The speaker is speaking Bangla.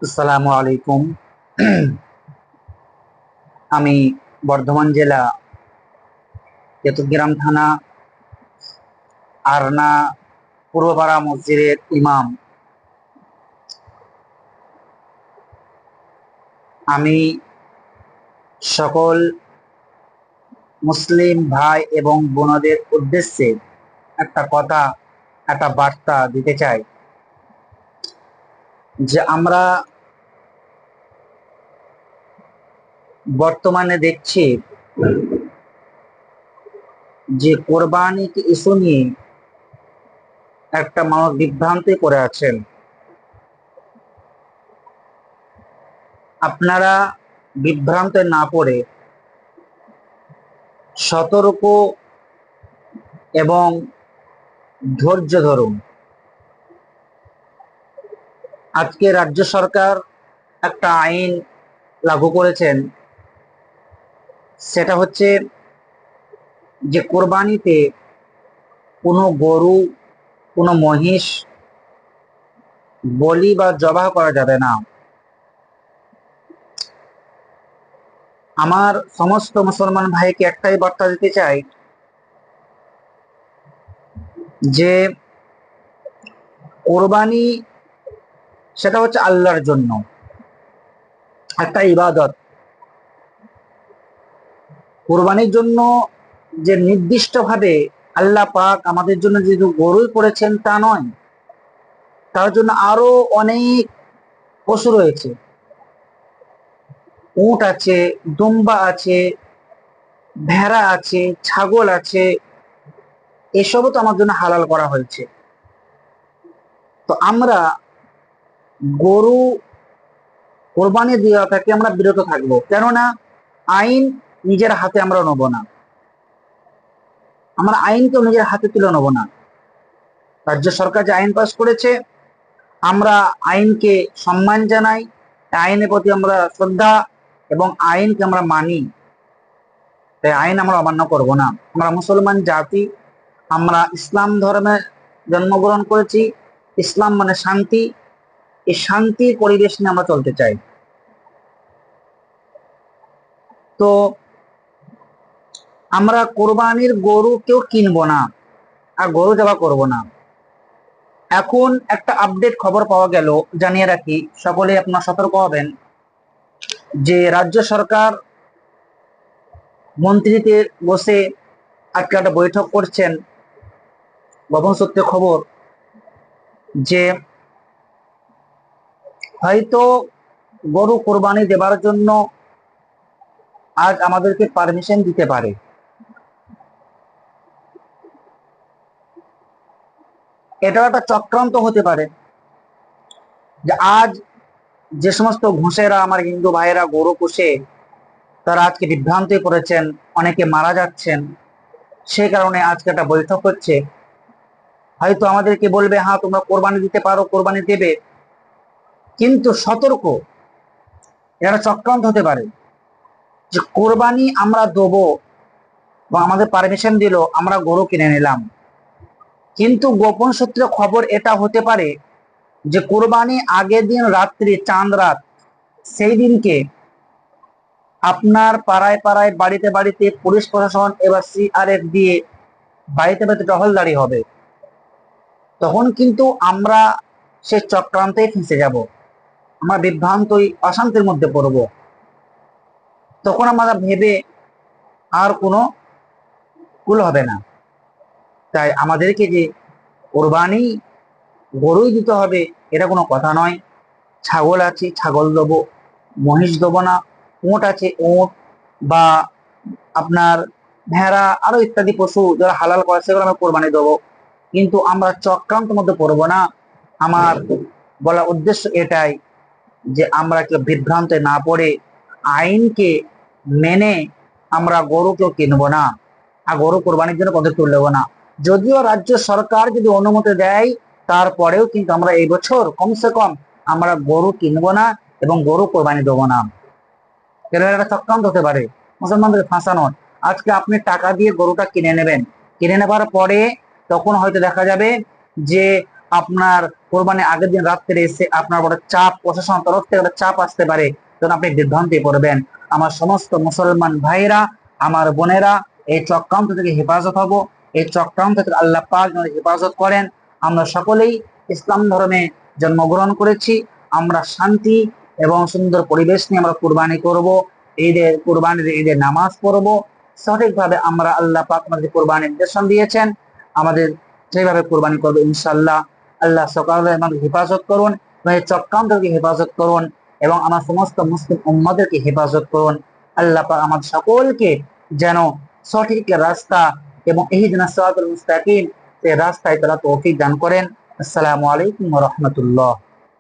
আসসালামু আলাইকুম। আমি বর্ধমান জেলা কেতুগ্রাম থানা আরনা পূর্বপাড়া মসজিদের ইমাম। আমি সকল মুসলিম ভাই এবং বোনদের উদ্দেশ্যে একটা কথা, একটা বার্তা দিতে চাই যে আমরা বর্তমানে দেখছি যে কোরবানিকে ইস্যু নিয়ে একটা মানুষ বিভ্রান্তি করে আছেন। আপনারা বিভ্রান্তে না পড়ে সতর্ক এবং ধৈর্য ধরুন। আজকে রাজ্য সরকার একটা আইন লাগু করেছেন, সেটা হচ্ছে যে কোরবানিতে কোনো গরু, কোনো মহিষ বলি বা জবাহ করা যাবে না। আমার সমস্ত মুসলমান ভাইকে একটাই বার্তা দিতে চাই যে কোরবানি সেটা হচ্ছে আল্লাহর জন্য একটা ইবাদত। কোরবানির জন্য যে নির্দিষ্টভাবে আল্লাহ পাক আমাদের জন্য যে গরুই করেছেন তা নয়, তার জন্য আরো অনেক পশু রয়েছে। উট আছে, দুম্বা আছে, ভেড়া আছে, ছাগল আছে, এসবও তো আমার জন্য হালাল করা হয়েছে। তো আমরা গরু কোরবানি দেওয়া থেকে আমরা বিরত থাকবো, কেননা আইন নিজের হাতে আমরা নেব না। আমরা আইনকেও নিজের হাতে তুলে নেব না। রাজ্য সরকার যে আইন পাস করেছে, আমরা আইনকে সম্মান জানাই, আইনের প্রতি আমরা শ্রদ্ধা এবং আইনকে আমরা মানি। তাই আইন আমরা অমান্য করব না। আমরা মুসলমান জাতি, আমরা ইসলাম ধর্মে জন্মগ্রহণ করেছি। ইসলাম মানে শান্তি। এই শান্তির পরিবেশ নিয়ে আমরা চলতে চাই। তো আমরা কোরবানির গরু কেউ কিনবো না আর গরু জবাই করব না। এখন একটা আপডেট খবর পাওয়া গেল, জানিয়ে রাখি, সকলে আপনারা সতর্ক হবেন যে রাজ্য সরকার মন্ত্রীদের বসে আজকে একটা বৈঠক করছেন। গোপন সূত্রে খবর যে হয়তো গরু কোরবানি দেবার জন্য আজ আমাদেরকে পারমিশন দিতে পারে। এটা একটা চক্রান্ত হতে পারে যে আজ যে সমস্ত ঘুষেরা, আমার হিন্দু ভাইয়েরা গরু পুষে, তারা আজকে বিভ্রান্তি পড়েছেন, অনেকে মারা যাচ্ছেন। সেই কারণে আজকে একটা বৈঠক হচ্ছে। হয়তো আমাদেরকে বলবে, হ্যাঁ তোমরা কোরবানি দিতে পারো, কোরবানি দেবে, কিন্তু সতর্ক, এটা চক্রান্ত হতে পারে যে কোরবানি আমরা দেবো বা আমাদের পারমিশন দিল, আমরা গরু কিনে নিলাম, কিন্তু গোপন সূত্রে খবর এটা হতে পারে যে কোরবানি আগের দিন রাত্রি, চাঁদ রাত, সেই দিনকে আপনার পাড়ায় পাড়ায়, বাড়িতে বাড়িতে পুলিশ প্রশাসন এবার সিআরএফ দিয়ে বাড়িতে বাড়িতে টহলদারি হবে। তখন কিন্তু আমরা সে চক্রান্তে ফেঁসে যাব, আমরা বিভ্রান্তই অশান্তির মধ্যে পড়ব। তখন আমরা ভেবে আর কোনো কুল হবে না। তাই আমাদেরকে যে কোরবানি গরুই দিতে হবে এটা কোনো কথা নয়। ছাগল আছে, ছাগল দেবো, মহিষ দেবো না। উট আছে, উট বা আপনার ভেড়া, আরো ইত্যাদি পশু যারা হালাল করে সেগুলো আমরা কোরবানি দেবো, কিন্তু আমরা চক্রান্তের মধ্যে পড়বো না। আমার বলার উদ্দেশ্য এটাই যে আমরা কেউ বিভ্রান্তে না পড়ে আইনকে মেনে আমরা গরুকেও কিনবো না আর গরু কোরবানির জন্য পদক্ষেপ নেবো না। যদিও রাজ্য সরকার যদি অনুমতি দেয়, তারপরেও কিন্তু আমরা এই বছর কমসে কম আমরা গরু কিনবো না এবং গরু কোরবানি দেবো না। কেন একটা চক্রান্ত হতে পারে মুসলমানদের ফাঁসানোর। আজকে আপনি টাকা দিয়ে গরুটা কিনে নেবেন, কিনে নেবার পরে তখন হয়তো দেখা যাবে যে আপনার কোরবানি আগের দিন রাত্রে এসে আপনার বড় চাপ, প্রশাসন তরফ থেকে একটা চাপ আসতে পারে, তখন আপনি বিভ্রান্তি পড়বেন। আমার সমস্ত মুসলমান ভাইরা, আমার বোনেরা, এই চক্রান্ত থেকে হেফাজত হব, এই চক্রান্ত থেকে আল্লাহ পাক যেন হেফাজত করেন। আমরা সকলেই ইসলাম ধর্মে জন্মগ্রহণ করেছি, আমরা শান্তি এবং সুন্দর পরিবেশ নিয়ে আমরা কুরবানি করব, ঈদের নামাজ পড়বো, সঠিকভাবে আমরা আল্লাহ পাক আমাদের কুরবানির নির্দেশন দিয়েছেন, আমাদের সেইভাবে কুরবানি করবো ইনশাআল্লাহ। আল্লাহ সকালে আমাদের হেফাজত করুন এবং এই চক্রান্তকে হেফাজত করুন এবং আমার সমস্ত মুসলিম উম্মাদেরকে হেফাজত করুন। আল্লাহ পাক আমাদের সকলকে যেন সঠিক রাস্তা এবং ইহদিনাস সিরাতাল মুস্তাকিম, সেই রাস্তায় তারা তৌফিক দান করেন। আসসালামু আলাইকুম ওয়া রাহমাতুল্লাহ।